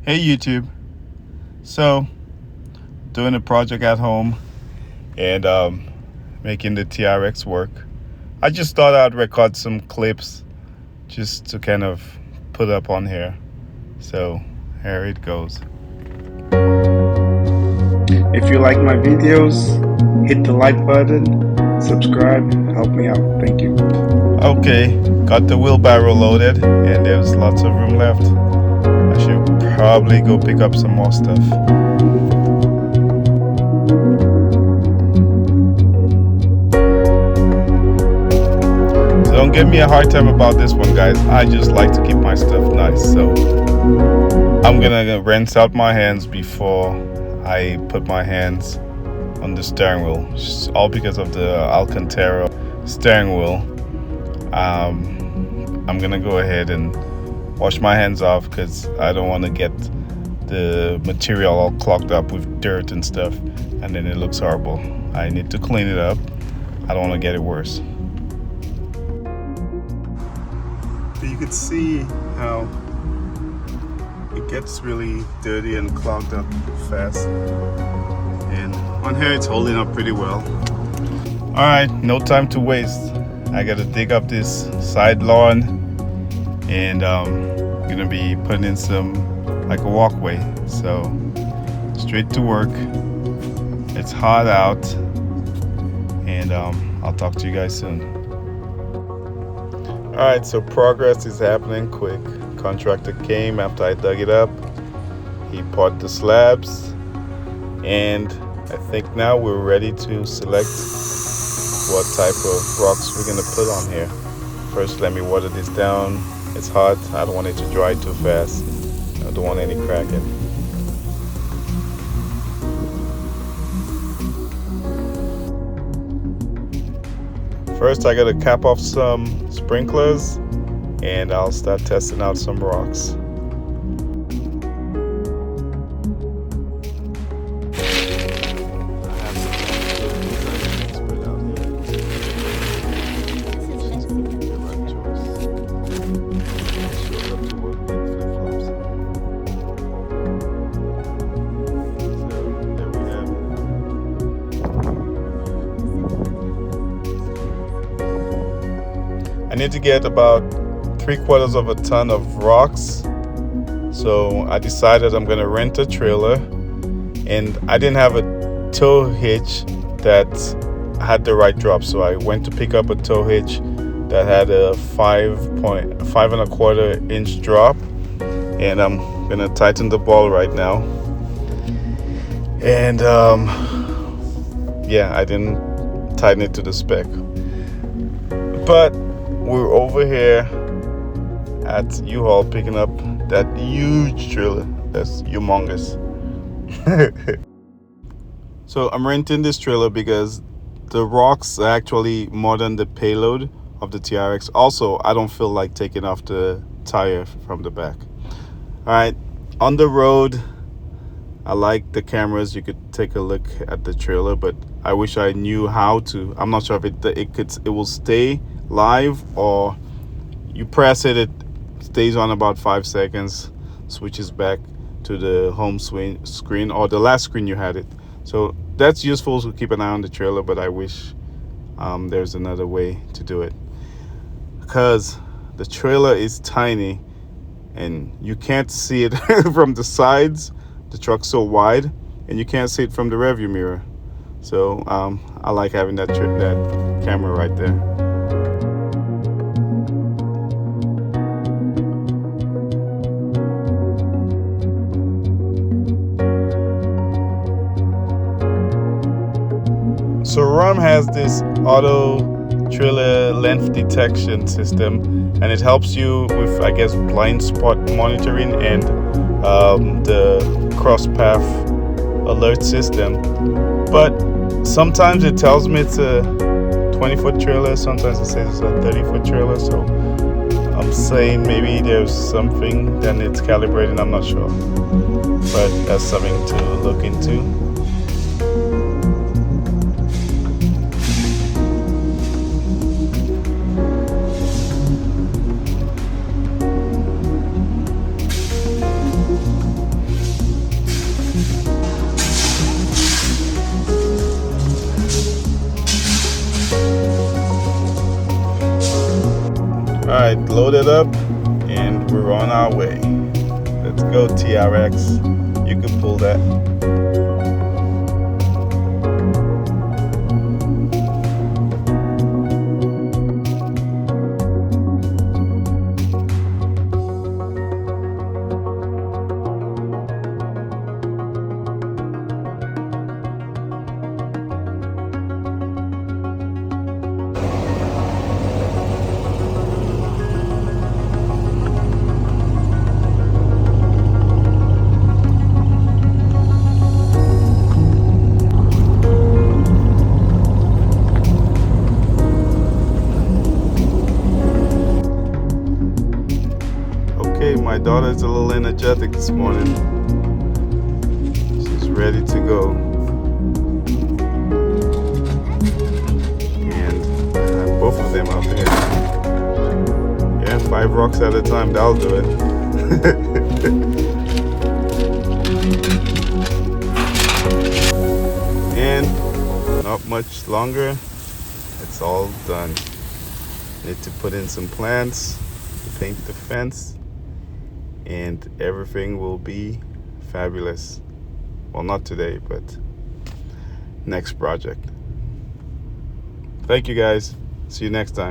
Hey YouTube. So, doing a project at home and making the TRX work. I just thought I'd record some clips just to kind of put up on here. So, here it goes. If you like my videos, hit the like button, subscribe, help me out. Thank you. Okay, got the wheelbarrow loaded and there's lots of room left. I should probably go pick up some more stuff. So don't give me a hard time about this one, guys. I just like to keep my stuff nice. So I'm gonna rinse out my hands before I put my hands on the steering wheel. It's all because of the Alcantara steering wheel. I'm gonna go ahead and wash my hands off because I don't want to get the material all clogged up with dirt and stuff, and then it looks horrible. I need to clean it up. I don't want to get it worse. So you could see how it gets really dirty and clogged up fast, and on here it's holding up pretty well. All right, no time to waste. I gotta dig up this side lawn, and gonna be putting in some like a walkway. So straight to work. It's hot out, and I'll talk to you guys soon. All right, so progress is happening quick. Contractor came after I dug it up. He poured the slabs, and I think now we're ready to select what type of rocks we're gonna put on here. First, let me water this down. It's hot. I don't want it to dry too fast. I don't want any cracking. First, I gotta cap off some sprinklers, and I'll start testing out some rocks. I need to get about 3/4 of a ton of rocks. So I decided I'm gonna rent a trailer, and I didn't have a tow hitch that had the right drop. So I went to pick up a tow hitch that had a 5.25-inch drop, and I'm gonna tighten the ball right now. And yeah, I didn't tighten it to the spec, but we're over here at U-Haul picking up that huge trailer. That's humongous. So I'm renting this trailer because the rocks are actually more than the payload of the TRX. Also, I don't feel like taking off the tire from the back. All right, on the road, I like the cameras. You could take a look at the trailer, but I wish I knew how to. I'm not sure if it will stay live, or you press it, it stays on about 5 seconds, switches back to the home screen or the last screen you had it. So that's useful to keep an eye on the trailer, but I wish there's another way to do it, because the trailer is tiny and you can't see it from the sides. The truck's so wide, and you can't see it from the rearview mirror. So I like having that camera right there. So Ram has this auto trailer length detection system, and it helps you with, I guess, blind spot monitoring and the cross path alert system. But sometimes it tells me it's a 20-foot trailer, sometimes it says it's a 30-foot trailer. So I'm saying maybe there's something that it's calibrating. I'm not sure, but that's something to look into. loaded up and we're on our way. Let's go, TRX. You can pull that. Okay, my daughter's a little energetic this morning. She's ready to go. And both of them out there. Yeah, 5 rocks at a time, that'll do it. And not much longer, it's all done. Need to put in some plants, paint the fence, and everything will be fabulous. Well, not today, but next project. Thank you guys. See you next time.